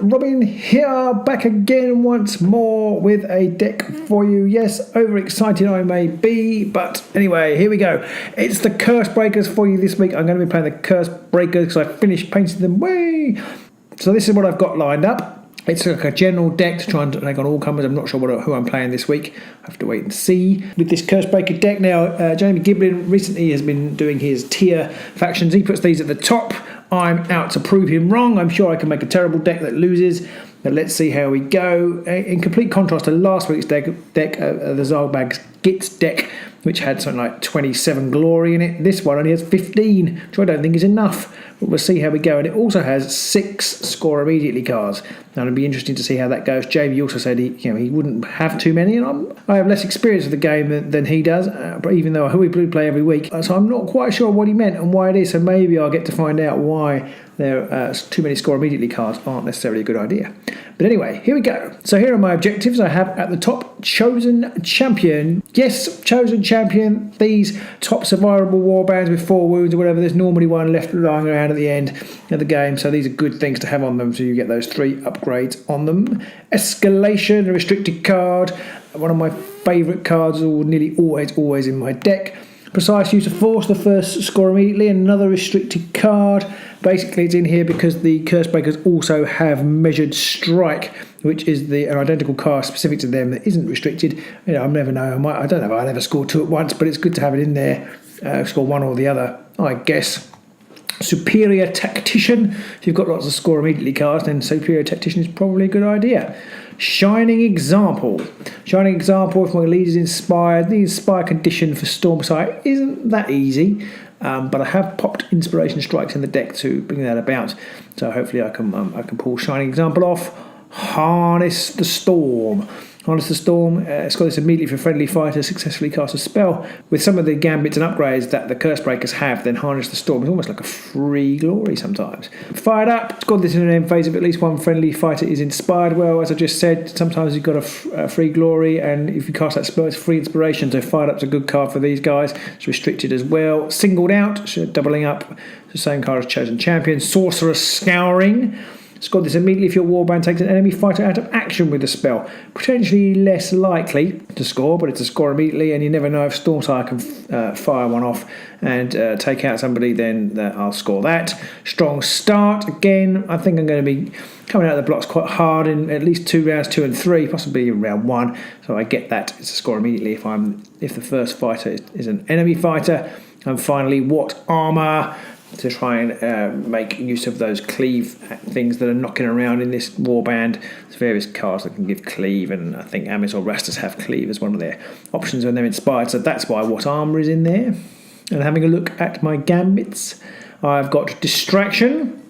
Robin here, back again once more with a deck for you. Yes, overexcited I may be, but anyway, here we go. It's the Cursebreakers for you this week. I'm going to be playing the Cursebreakers because I finished painting them way. So this is what I've got lined up. It's like a general deck to try and take on all comers. I'm not sure who I'm playing this week. I have to wait and see. With this Cursebreaker deck now, Jamie Giblin recently has been doing his tier factions. He puts these at the top. I'm out to prove him wrong. I'm sure I can make a terrible deck that loses. But let's see how we go. In complete contrast to last week's deck the Zalbag's Gits deck, which had something like 27 glory in it. This one only has 15, which I don't think is enough. But we'll see how we go. And it also has 6 score immediately cards. Now it'll be interesting to see how that goes. Jamie also said he wouldn't have too many, and I have less experience with the game than he does. But even though we play every week, so I'm not quite sure what he meant and why it is. So maybe I'll get to find out why there too many score immediately cards aren't necessarily a good idea. But anyway, here we go. So here are my objectives. I have at the top Chosen Champion. Yes, Chosen Champion. These top survivable warbands with 4 wounds or whatever. There's normally one left lying around at the end of the game. So these are good things to have on them. So you get those 3 upgrades on them. Escalation, a restricted card. One of my favourite cards, nearly always in my deck. Precise use of force, the first score immediately, another restricted card. Basically, it's in here because the Cursebreakers also have measured strike, which is an identical card specific to them that isn't restricted. I never know. I don't know if I'll ever score 2 at once, but it's good to have it in there. Score one or the other, I guess. Superior Tactician. If you've got lots of score immediately cards, then Superior Tactician is probably a good idea. Shining Example. Shining Example, if my lead is inspired, the inspire condition for Stormsight isn't that easy, but I have popped Inspiration Strikes in the deck to bring that about. So hopefully I can pull Shining Example off. Harness the Storm. Harness the Storm, it's got this immediately for friendly fighter, successfully cast a spell. With some of the gambits and upgrades that the Cursebreakers have, then Harness the Storm is almost like a free glory sometimes. Fired up, it's got this in an end phase if at least one friendly fighter is inspired. Well, as I just said, sometimes you've got a free glory, and if you cast that spell, it's free inspiration, so Fired Up's a good card for these guys. It's restricted as well. Singled Out, so doubling up, the same card as Chosen Champion. Sorcerer's Scouring. It's got this immediately if your warband takes an enemy fighter out of action with the spell. Potentially less likely to score, but it's a score immediately, and you never know if Stormsire can fire one off and take out somebody, then I'll score that. Strong Start. Again, I think I'm going to be coming out of the blocks quite hard in at least 2 rounds, 2 and 3, possibly in round 1. So I get that. It's a score immediately if the first fighter is an enemy fighter. And finally, What Armour? To try and make use of those cleave things that are knocking around in this warband. There's various cards that can give cleave, and I think Amis or Rastas have cleave as one of their options when they're inspired, so that's why What Armour is in there. And having a look at my gambits, I've got Distraction.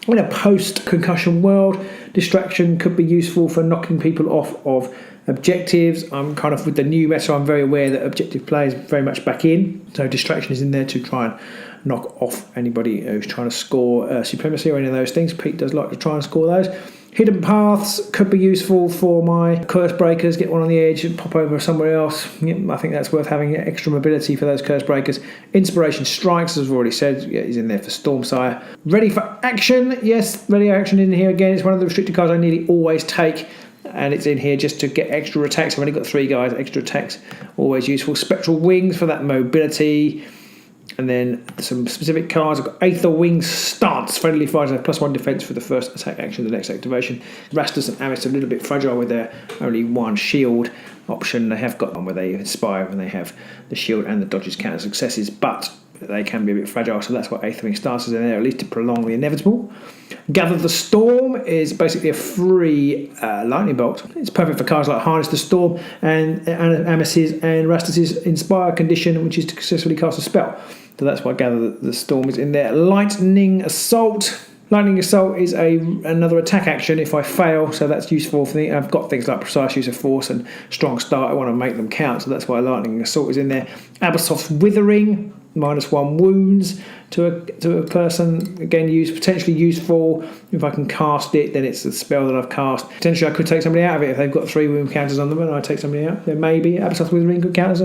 In a post-concussion world, Distraction could be useful for knocking people off of objectives. I'm kind of with the new meta, I'm very aware that objective play is very much back in, so Distraction is in there to try and knock off anybody who's trying to score supremacy or any of those things. Pete does like to try and score those. Hidden Paths could be useful for my Cursebreakers. Get one on the edge and pop over somewhere else. I think that's worth having extra mobility for those Cursebreakers. Inspiration Strikes, as I've already said, is in there for Stormsire. Ready for Action. Yes, Ready for Action in here again. It's one of the restricted cards I nearly always take, and it's in here just to get extra attacks. I've only got 3 guys. Extra attacks, always useful. Spectral Wings for that mobility. And then some specific cards. I've got Aether Wings Stance. Friendly fighters have +1 defense for the first attack action, the next activation. Rastas and Amis are a little bit fragile with their only 1 shield option. They have got one where they inspire and they have the shield and the dodges counter successes, but they can be a bit fragile, so that's why Aether Wings Stance is in there, at least to prolong the inevitable. Gather the Storm is basically a free lightning bolt. It's perfect for cards like Harness the Storm and Amis's and Rastas's Inspire condition, which is to successfully cast a spell. So that's why Gather the Storm is in there. Lightning Assault. Lightning Assault is another attack action if I fail, so that's useful for me. I've got things like Precise Use of Force and Strong Start. I want to make them count, so that's why Lightning Assault is in there. Abyssoth's Withering. -1 wounds to a person. Again, potentially useful. If I can cast it, then it's a spell that I've cast. Potentially I could take somebody out of it if they've got 3 wound counters on them and I take somebody out. Then maybe Abyssal Withering could count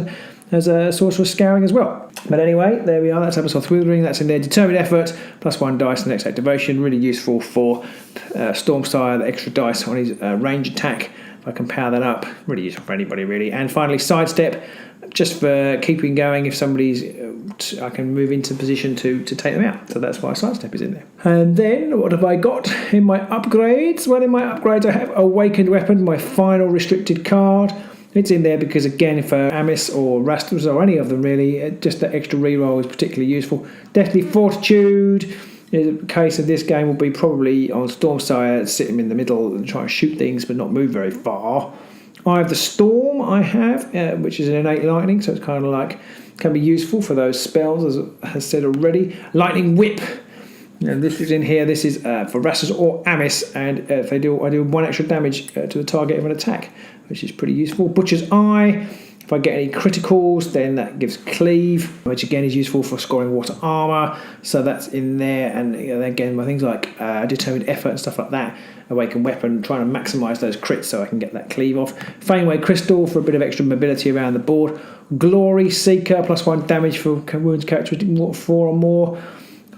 as a Sorcerer's Scouring as well. But anyway, there we are. That's Abyssal Withering. That's in there. Determined Effort, +1 dice the next activation. Really useful for Stormsire, the extra dice on his range attack. If I can power that up, really useful for anybody really. And finally, Sidestep, just for keeping going. If somebody's, I can move into position to take them out. So that's why Sidestep is in there. And then what have I got in my upgrades? Well, in my upgrades I have Awakened Weapon, my final restricted card. It's in there because, again, for Amis or Rastus or any of them really, just that extra reroll is particularly useful. Deathly Fortitude. The case of this game will be probably on Stormsire, sit him in the middle and try and shoot things but not move very far. I have the Storm, which is an innate lightning, so it's kind of like, can be useful for those spells, as I said already. Lightning Whip. And this is in here. This is for Rastus or Amis, and if I do 1 extra damage to the target of an attack, which is pretty useful. Butcher's Eye. If I get any criticals, then that gives Cleave, which again is useful for scoring water armor. So that's in there. And again, things like Determined Effort and stuff like that. Awakened Weapon, trying to maximise those crits so I can get that Cleave off. Fameway Crystal for a bit of extra mobility around the board. Glory Seeker, +1 damage for wounds characteristic 4 or more.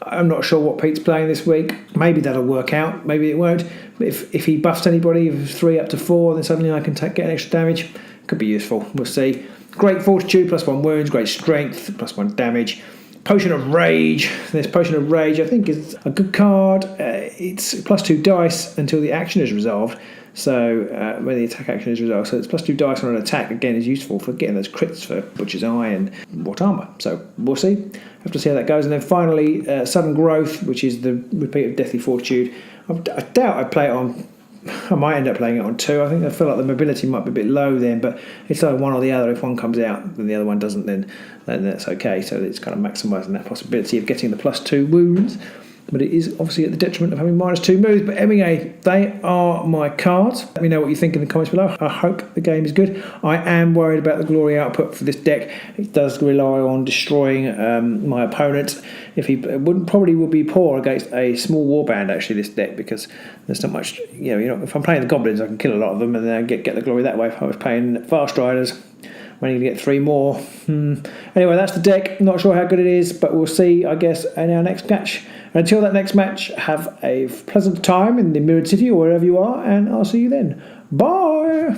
I'm not sure what Pete's playing this week. Maybe that'll work out. Maybe it won't. But if he buffs anybody, 3 up to 4, then suddenly I can get an extra damage. Could be useful. We'll see. Great Fortitude, +1 wounds. Great Strength, +1 damage. Potion of Rage. This Potion of Rage, I think, is a good card. It's +2 dice until the action is resolved. So when the attack action is resolved, so it's +2 dice on an attack. Again, is useful for getting those crits for Butcher's Eye and What Armor. So we'll see. Have to see how that goes. And then finally, Sudden Growth, which is the repeat of Deathly Fortitude. I doubt I'd play it on. I might end up playing it on 2. I think I feel like the mobility might be a bit low then, but it's either one or the other. If one comes out and the other one doesn't, then that's okay. So it's kind of maximising that possibility of getting the +2 wounds. But it is obviously at the detriment of having -2 moves. But anyway, they are my cards. Let me know what you think in the comments below. I hope the game is good. I am worried about the glory output for this deck. It does rely on destroying my opponent. Probably would be poor against a small warband, actually, this deck, because there's not much, if I'm playing the goblins, I can kill a lot of them and then I get the glory that way. If I was playing fast riders, I'm only going to get 3 more. Anyway, that's the deck. Not sure how good it is, but we'll see, I guess, in our next match. Until that next match, have a pleasant time in the Mirrored City or wherever you are, and I'll see you then. Bye!